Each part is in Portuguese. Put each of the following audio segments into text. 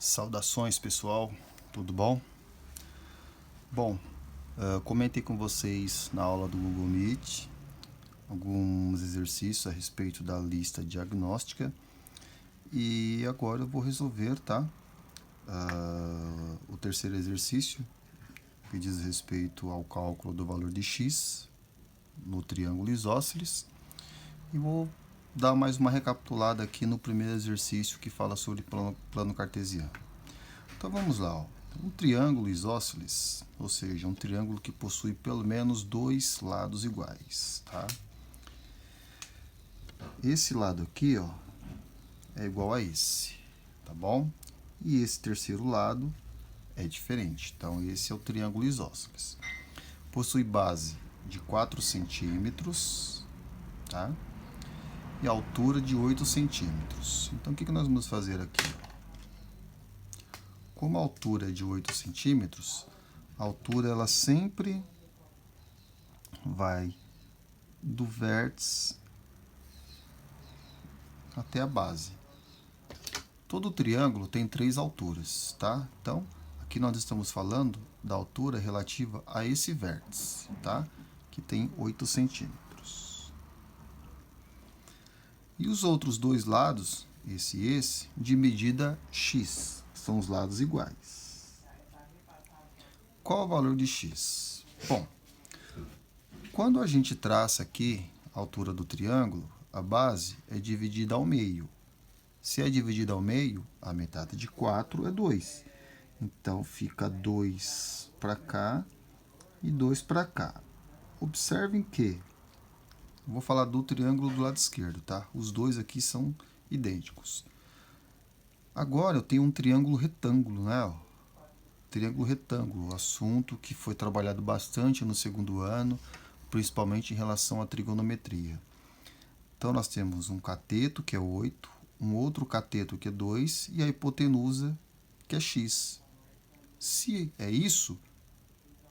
Saudações, pessoal, tudo bom? Bom, comentei com vocês na aula do Google Meet alguns exercícios a respeito da lista diagnóstica e agora eu vou resolver, tá? O terceiro exercício, que diz respeito ao cálculo do valor de x no triângulo isósceles, e vou dar mais uma recapitulada aqui no primeiro exercício que fala sobre plano cartesiano. Então vamos lá, ó. Um triângulo isósceles, ou seja, um triângulo que possui pelo menos dois lados iguais, tá? Esse lado aqui, ó, é igual a esse, tá bom? E esse terceiro lado é diferente. Então esse é o triângulo isósceles. Possui base de 4 centímetros, tá? E altura de 8 centímetros. Então o que nós vamos fazer aqui? Como a altura é de 8 centímetros, a altura ela sempre vai do vértice até a base. Todo triângulo tem 3 alturas, tá? Então, aqui nós estamos falando da altura relativa a esse vértice, tá? Que tem 8 centímetros. E os outros dois lados, esse e esse, de medida x, são os lados iguais. Qual o valor de x? Bom, quando a gente traça aqui a altura do triângulo, a base é dividida ao meio. Se é dividida ao meio, a metade de 4 é 2. Então, fica 2 para cá e 2 para cá. Observem que, vou falar do triângulo do lado esquerdo, tá? Os dois aqui são idênticos. Agora, eu tenho um triângulo retângulo, né? Triângulo retângulo, assunto que foi trabalhado bastante no segundo ano, principalmente em relação à trigonometria. Então, nós temos um cateto, que é 8, um outro cateto, que é 2, e a hipotenusa, que é x. Se é isso,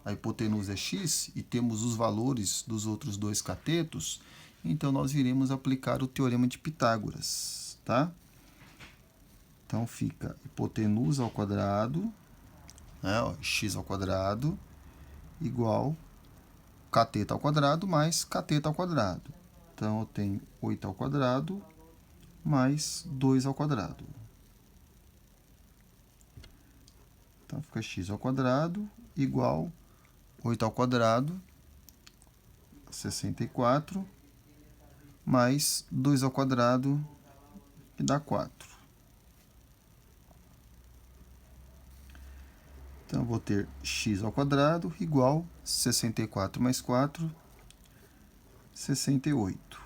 a hipotenusa é x, e temos os valores dos outros dois catetos, então nós iremos aplicar o teorema de Pitágoras, tá? Então, fica hipotenusa ao quadrado, né, ó, x ao quadrado, igual cateto ao quadrado mais cateto ao quadrado. Então, eu tenho 8 ao quadrado mais 2 ao quadrado. Então, fica x ao quadrado igual 8 ao quadrado, 64, mais 2 ao quadrado, que dá 4. Então, eu vou ter x ao quadrado igual 64 mais 4, 68.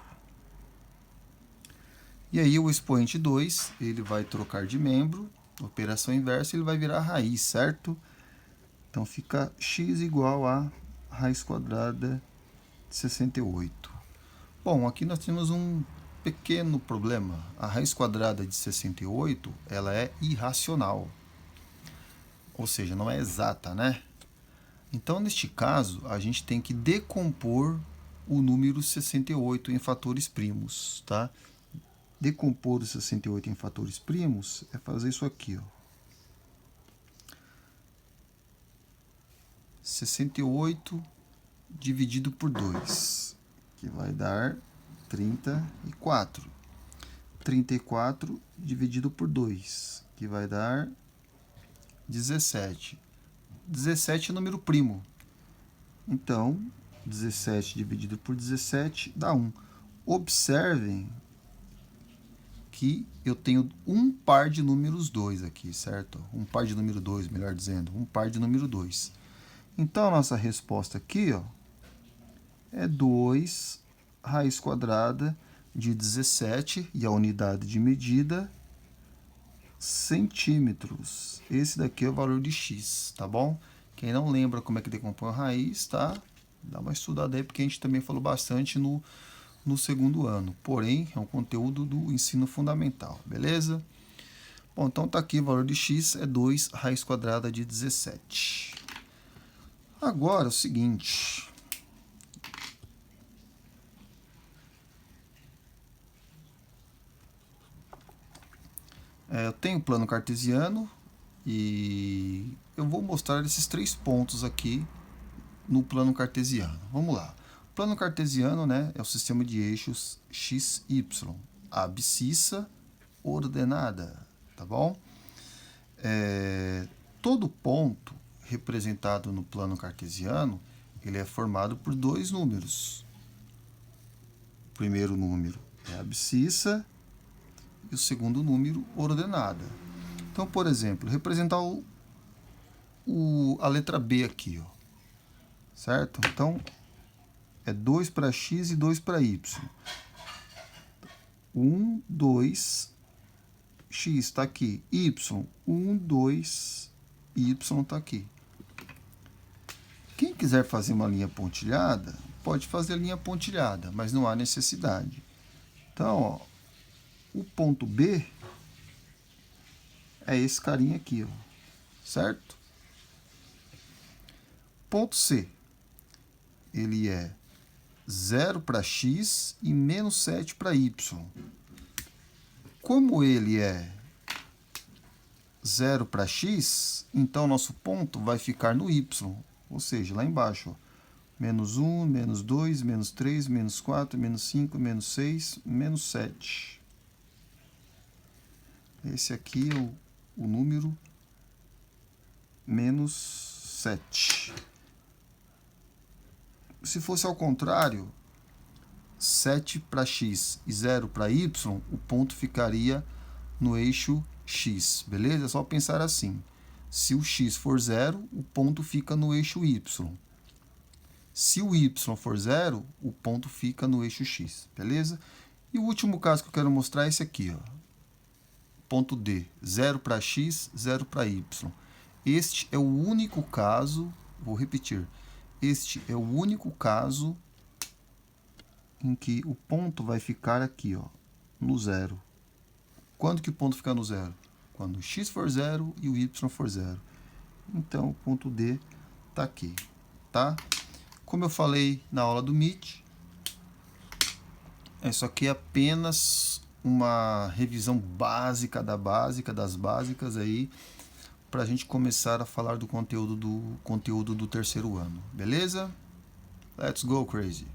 E aí, o expoente 2, ele vai trocar de membro, operação inversa, ele vai virar raiz, certo? Então, fica x igual a raiz quadrada de 68. Bom, aqui nós temos um pequeno problema. A raiz quadrada de 68, ela é irracional. Ou seja, não é exata, né? Então, neste caso, a gente tem que decompor o número 68 em fatores primos, tá? Decompor o 68 em fatores primos é fazer isso aqui, ó. 68 dividido por 2, que vai dar 34. 34 dividido por 2, que vai dar 17. 17 é número primo. Então, 17 dividido por 17 dá 1. Observem que eu tenho um par de números 2 aqui, certo? Um par de número 2, melhor dizendo. Um par de número 2. Então, a nossa resposta aqui, ó, é 2 raiz quadrada de 17, e a unidade de medida, centímetros. Esse daqui é o valor de x, tá bom? Quem não lembra como é que decompõe a raiz, tá? Dá uma estudada aí, porque a gente também falou bastante no segundo ano. Porém, é um conteúdo do ensino fundamental, beleza? Bom, então tá aqui, o valor de x é 2 raiz quadrada de 17. Agora, é o seguinte. Eu tenho o plano cartesiano, E eu vou mostrar esses 3 pontos aqui no plano cartesiano. Vamos lá. O plano cartesiano, né, é o sistema de eixos x, y, abscissa ordenada, tá bom? Todo ponto representado no plano cartesiano, ele é formado por 2 números. O primeiro número é abscissa e o segundo número ordenada. Então, por exemplo, representar a letra B aqui, ó, certo? Então, é 2 para x e 2 para y. 1, 2, x está aqui. Y, 1, 2, y está aqui. Quem quiser fazer uma linha pontilhada, pode fazer a linha pontilhada, mas não há necessidade. Então, ó, o ponto B é esse carinha aqui, ó, certo? Ponto C, ele é 0 para x e menos 7 para y. Como ele é 0 para x, então nosso ponto vai ficar no y, ou seja, lá embaixo, ó, menos 1, menos 2, menos 3, menos 4, menos 5, menos 6, menos 7. Esse aqui é o número menos 7. Se fosse ao contrário, 7 para x e 0 para y, o ponto ficaria no eixo x, beleza? É só pensar assim. Se o x for 0, o ponto fica no eixo y. Se o y for 0, o ponto fica no eixo x, beleza? E o último caso que eu quero mostrar é esse aqui, ó. Ponto D, 0 para x, 0 para y. Este é o único caso, vou repetir, este é o único caso em que o ponto vai ficar aqui, ó, no 0. Quando que o ponto fica no 0? Quando o x for 0 e o y for 0. Então, o ponto D está aqui, tá? Como eu falei na aula do Meet, isso aqui é apenas uma revisão básica das básicas aí, para a gente começar a falar do conteúdo do terceiro ano, beleza? Let's go crazy!